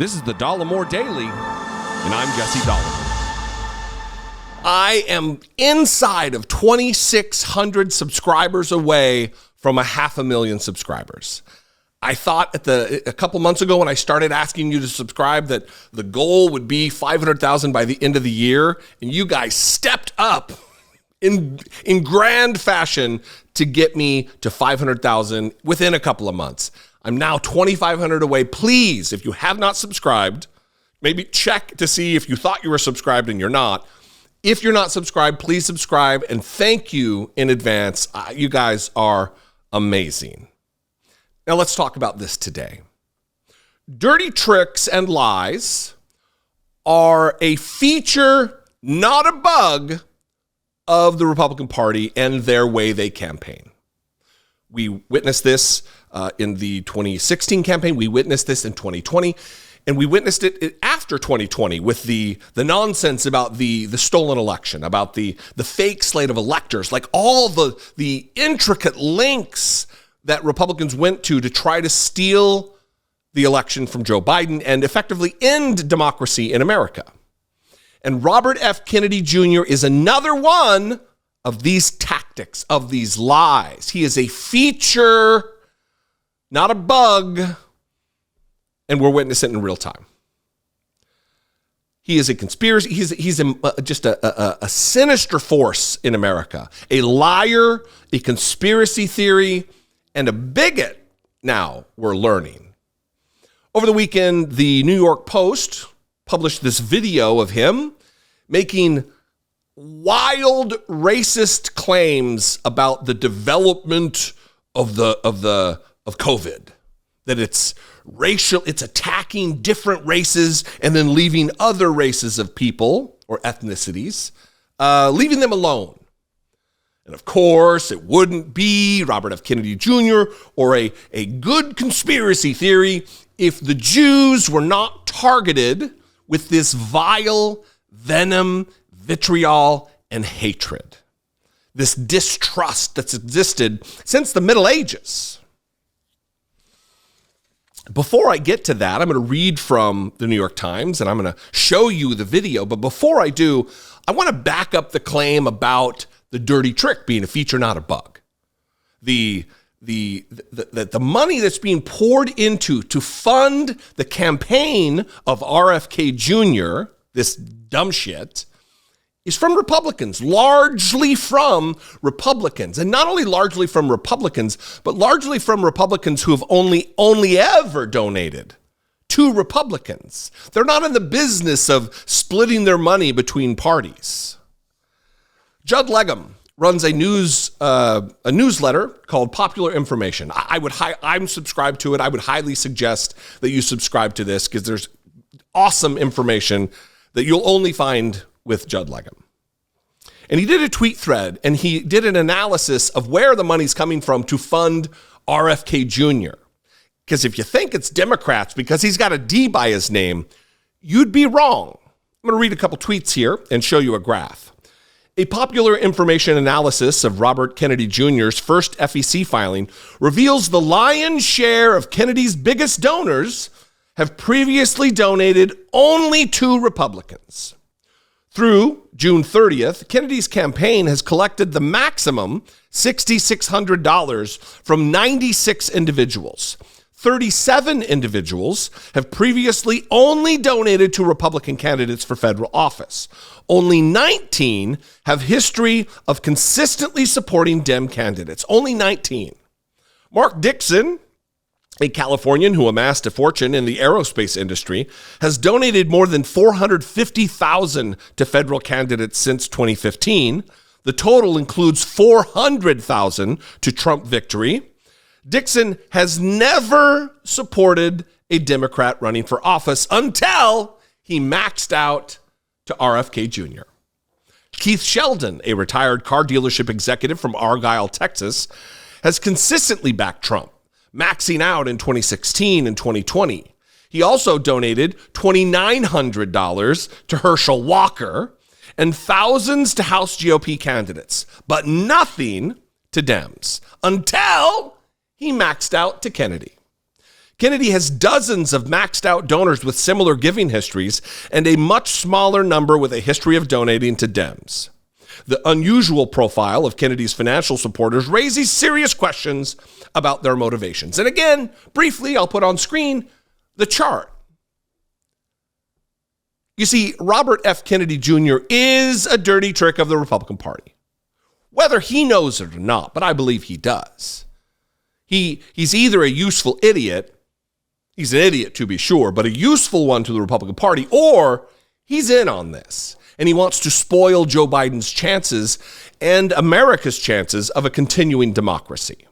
This is the Dollemore Daily, and I'm Jesse Dollemore. I am inside of 2,600 subscribers away from 500,000 subscribers. I thought a couple months ago when I started asking you to subscribe that the goal would be 500,000 by the end of the year, and you guys stepped up in grand fashion to get me to 500,000 within a couple of months. I'm now 2,500 away. Please, if you have not subscribed, maybe check to see if you thought you were subscribed and you're not. If you're not subscribed, please subscribe, and thank you in advance. You guys are amazing. Now let's talk about this today. Dirty tricks and lies are a feature, not a bug, of the Republican Party and their way they campaign. We witnessed this in the 2016 campaign. We witnessed this in 2020. And we witnessed it after 2020 with the nonsense about the stolen election, about the fake slate of electors, like all the intricate links that Republicans went to try to steal the election from Joe Biden and effectively end democracy in America. And Robert F. Kennedy Jr. is another one of these tactics, of these lies. He is a feature, not a bug, and we're witnessing it in real time. He is a conspiracy. He's just a sinister force in America, a liar, a conspiracy theory, and a bigot. Now we're learning. Over the weekend, the New York Post published this video of him making wild racist claims about the development of COVID, that it's racial, it's attacking different races and then leaving other races of people or ethnicities, leaving them alone. And of course, it wouldn't be Robert F. Kennedy Jr. or a good conspiracy theory if the Jews were not targeted with this vile venom, vitriol, and hatred. This distrust that's existed since the Middle Ages. Before I get to that, I'm going to read from the New York Times and I'm going to show you the video. But before I do, I want to back up the claim about the dirty trick being a feature, not a bug. The money that's being poured into to fund the campaign of RFK Jr., this dumb shit, is from Republicans, largely from Republicans. And not only largely from Republicans, but largely from Republicans who have only ever donated to Republicans. They're not in the business of splitting their money between parties. Judd Legum runs a newsletter called Popular Information. I'm subscribed to it. I would highly suggest that you subscribe to this because there's awesome information that you'll only find with Judd Legum. And he did a tweet thread and he did an analysis of where the money's coming from to fund RFK Jr. Because if you think it's Democrats because he's got a D by his name, you'd be wrong. I'm going to read a couple tweets here and show you a graph. A Popular Information analysis of Robert Kennedy Jr.'s first FEC filing reveals the lion's share of Kennedy's biggest donors have previously donated only to Republicans. Through June 30th, Kennedy's campaign has collected the maximum $6,600 from 96 individuals. 37 individuals have previously only donated to Republican candidates for federal office. Only 19 have history of consistently supporting Dem candidates. Only 19. Mark Dixon, a Californian who amassed a fortune in the aerospace industry, has donated more than $450,000 to federal candidates since 2015. The total includes $400,000 to Trump victory. Dixon has never supported a Democrat running for office until he maxed out to RFK Jr. Keith Sheldon, a retired car dealership executive from Argyle, Texas, has consistently backed Trump, maxing out in 2016 and 2020. He also donated $2,900 to Herschel Walker and thousands to House GOP candidates, but nothing to Dems until he maxed out to Kennedy. Kennedy has dozens of maxed out donors with similar giving histories and a much smaller number with a history of donating to Dems. The unusual profile of Kennedy's financial supporters raises serious questions about their motivations. And again, briefly, I'll put on screen the chart. You see, Robert F. Kennedy Jr. is a dirty trick of the Republican Party, whether he knows it or not, but I believe he does. He's either a useful idiot, he's an idiot to be sure, but a useful one to the Republican Party, or he's in on this, and he wants to spoil Joe Biden's chances and America's chances of a continuing democracy.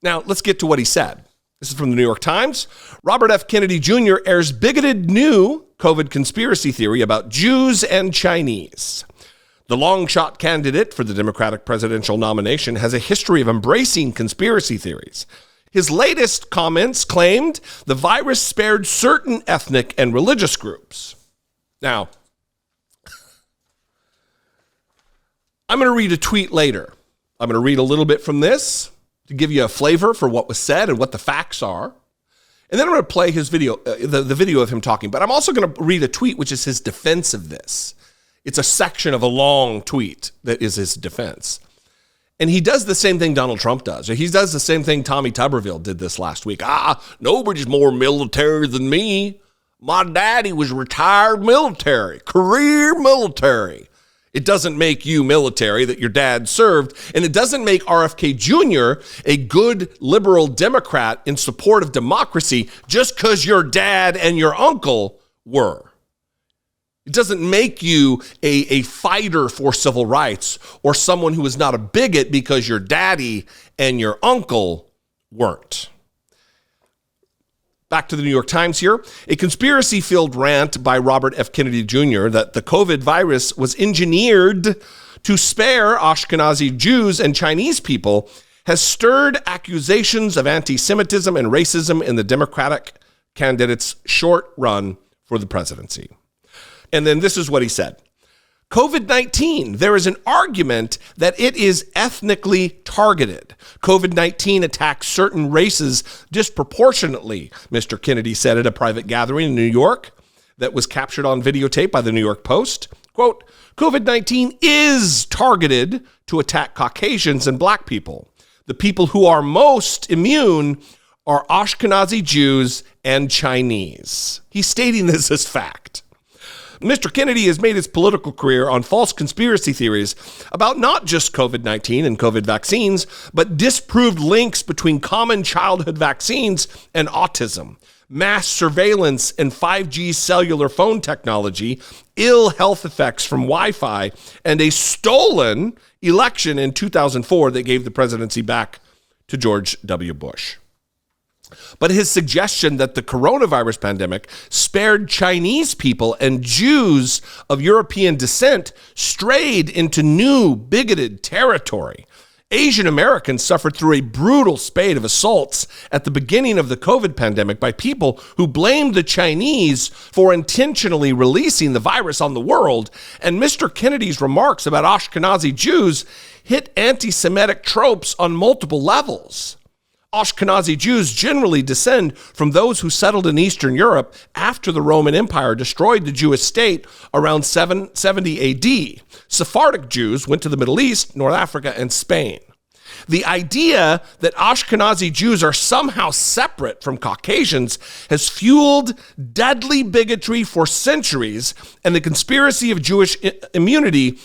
Now, let's get to what he said. This is from the New York Times. Robert F. Kennedy Jr. airs bigoted new COVID conspiracy theory about Jews and Chinese. The long-shot candidate for the Democratic presidential nomination has a history of embracing conspiracy theories. His latest comments claimed the virus spared certain ethnic and religious groups. Now, I'm going to read a tweet later. I'm going to read a little bit from this to give you a flavor for what was said and what the facts are. And then I'm going to play his video, the video of him talking. But I'm also going to read a tweet which is his defense of this. It's a section of a long tweet that is his defense. And he does the same thing Donald Trump does. He does the same thing Tommy Tuberville did this last week. Nobody's more military than me. My daddy was retired military, career military. It doesn't make you military that your dad served, and it doesn't make RFK Jr. a good liberal Democrat in support of democracy just because your dad and your uncle were. It doesn't make you a fighter for civil rights or someone who is not a bigot because your daddy and your uncle weren't. Back to the New York Times here. A conspiracy-filled rant by Robert F. Kennedy Jr. that the COVID virus was engineered to spare Ashkenazi Jews and Chinese people has stirred accusations of anti-Semitism and racism in the Democratic candidate's short run for the presidency. And then this is what he said. COVID-19, there is an argument that it is ethnically targeted. COVID-19 attacks certain races disproportionately, Mr. Kennedy said at a private gathering in New York that was captured on videotape by the New York Post. Quote, COVID-19 is targeted to attack Caucasians and black people. The people who are most immune are Ashkenazi Jews and Chinese. He's stating this as fact. Mr. Kennedy has made his political career on false conspiracy theories about not just COVID-19 and COVID vaccines, but disproved links between common childhood vaccines and autism, mass surveillance and 5G cellular phone technology, ill health effects from Wi-Fi, and a stolen election in 2004 that gave the presidency back to George W. Bush. But his suggestion that the coronavirus pandemic spared Chinese people and Jews of European descent strayed into new bigoted territory. Asian Americans suffered through a brutal spate of assaults at the beginning of the COVID pandemic by people who blamed the Chinese for intentionally releasing the virus on the world. And Mr. Kennedy's remarks about Ashkenazi Jews hit anti-Semitic tropes on multiple levels. Ashkenazi Jews generally descend from those who settled in Eastern Europe after the Roman Empire destroyed the Jewish state around 770 AD. Sephardic Jews went to the Middle East, North Africa, and Spain. The idea that Ashkenazi Jews are somehow separate from Caucasians has fueled deadly bigotry for centuries, and the conspiracy of Jewish immunity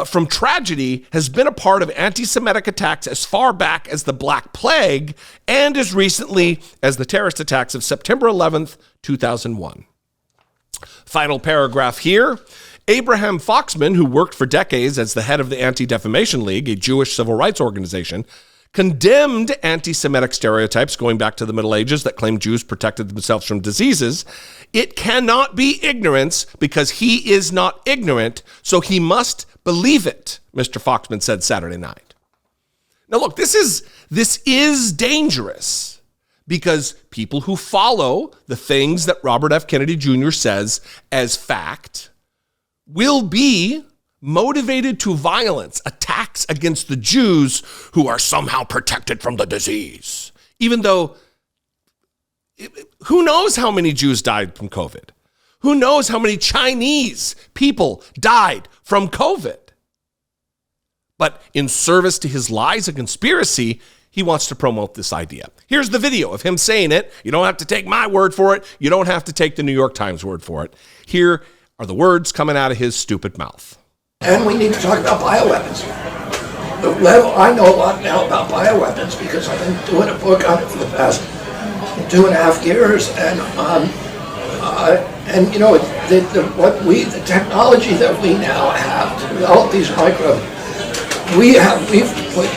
from tragedy has been a part of anti-Semitic attacks as far back as the Black Plague and as recently as the terrorist attacks of September 11th, 2001. Final paragraph here. Abraham Foxman, who worked for decades as the head of the Anti-Defamation League, a Jewish civil rights organization, condemned anti-Semitic stereotypes going back to the Middle Ages that claimed Jews protected themselves from diseases. It cannot be ignorance because he is not ignorant, so he must believe it, Mr. Foxman said Saturday night. Now look, this is dangerous because people who follow the things that Robert F. Kennedy Jr. says as fact will be motivated to violence, attacks against the Jews who are somehow protected from the disease. Even though Who knows how many Jews died from COVID? Who knows how many Chinese people died from COVID? But in service to his lies and conspiracy, he wants to promote this idea. Here's the video of him saying it. You don't have to take my word for it. You don't have to take the New York Times word for it. Here are the words coming out of his stupid mouth. And we need to talk about bioweapons. I know a lot now about bioweapons because I've been doing a book on it for the past 2.5 years, and you know, the technology that we now have to develop these microbes, we've put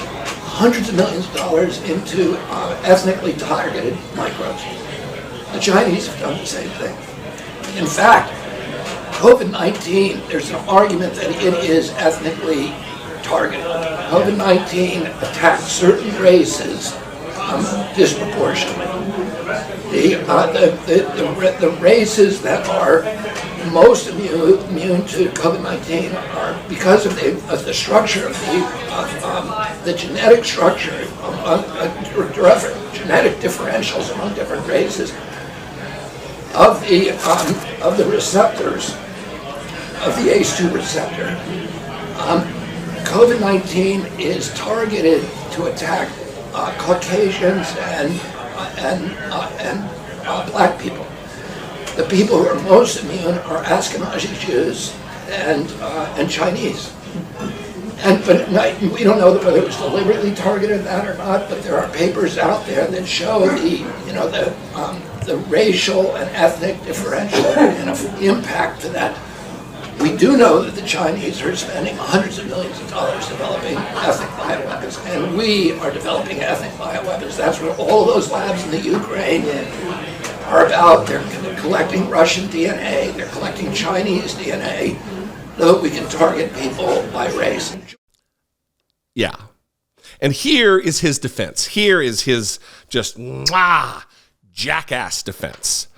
hundreds of millions of dollars into ethnically targeted microbes. The Chinese have done the same thing. In fact, COVID-19, there's an argument that it is ethnically targeted. COVID-19 attacks certain races disproportionately. The races that are most immune to COVID-19 are because of the structure of the genetic structure, genetic differentials among different races of the receptors of the ACE2 receptor. COVID-19 is targeted to attack Caucasians and black people. The people who are most immune are Ashkenazi Jews and Chinese. But we don't know whether it was deliberately targeted that or not. But there are papers out there that show the racial and ethnic differential and impact to that. We do know that the Chinese are spending hundreds of millions of dollars developing ethnic bioweapons, and we are developing ethnic bioweapons. That's what all of those labs in the Ukraine are about. They're collecting Russian DNA, they're collecting Chinese DNA, so that we can target people by race. Yeah. And here is his defense. Here is his just jackass defense.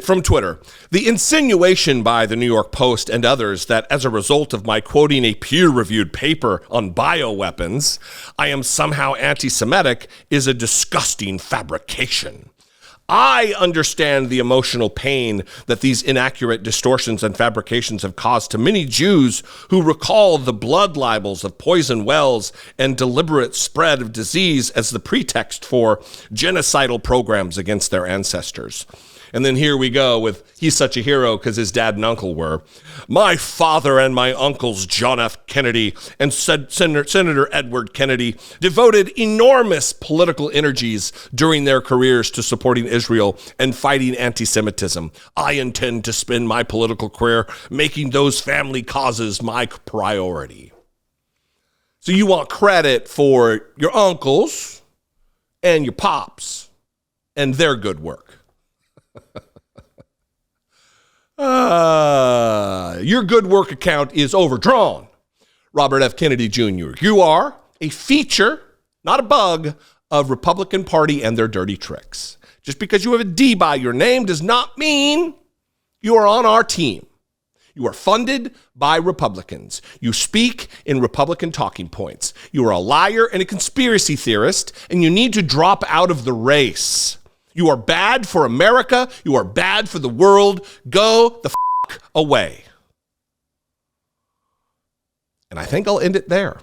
From Twitter, the insinuation by the New York Post and others that as a result of my quoting a peer-reviewed paper on bioweapons, I am somehow anti-Semitic is a disgusting fabrication. I understand the emotional pain that these inaccurate distortions and fabrications have caused to many Jews who recall the blood libels of poison wells and deliberate spread of disease as the pretext for genocidal programs against their ancestors. And then here we go with, he's such a hero because his dad and uncle were. My father and my uncles, John F. Kennedy and Senator Edward Kennedy, devoted enormous political energies during their careers to supporting Israel and fighting anti-Semitism. I intend to spend my political career making those family causes my priority. So you want credit for your uncles and your pops and their good work. Your good work account is overdrawn, Robert F. Kennedy Jr. You are a feature, not a bug, of Republican Party and their dirty tricks. Just because you have a D by your name does not mean you are on our team. You are funded by Republicans. You speak in Republican talking points. You are a liar and a conspiracy theorist, and you need to drop out of the race. You are bad for America. You are bad for the world. Go the f*** away. And I think I'll end it there.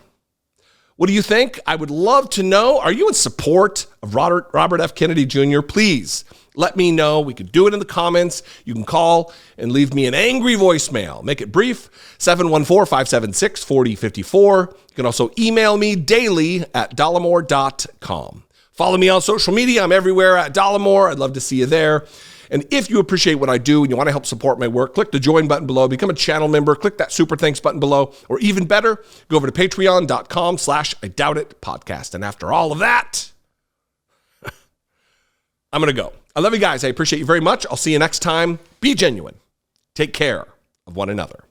What do you think? I would love to know. Are you in support of Robert F. Kennedy Jr.? Please let me know. We could do it in the comments. You can call and leave me an angry voicemail. Make it brief, 714-576-4054. You can also email me daily at dollemore.com. Follow me on social media. I'm everywhere at Dollemore. I'd love to see you there. And if you appreciate what I do and you want to help support my work, click the join button below, become a channel member, click that super thanks button below, or even better, go over to patreon.com/IDoubtItPodcast. And after all of that, I'm going to go. I love you guys. I appreciate you very much. I'll see you next time. Be genuine. Take care of one another.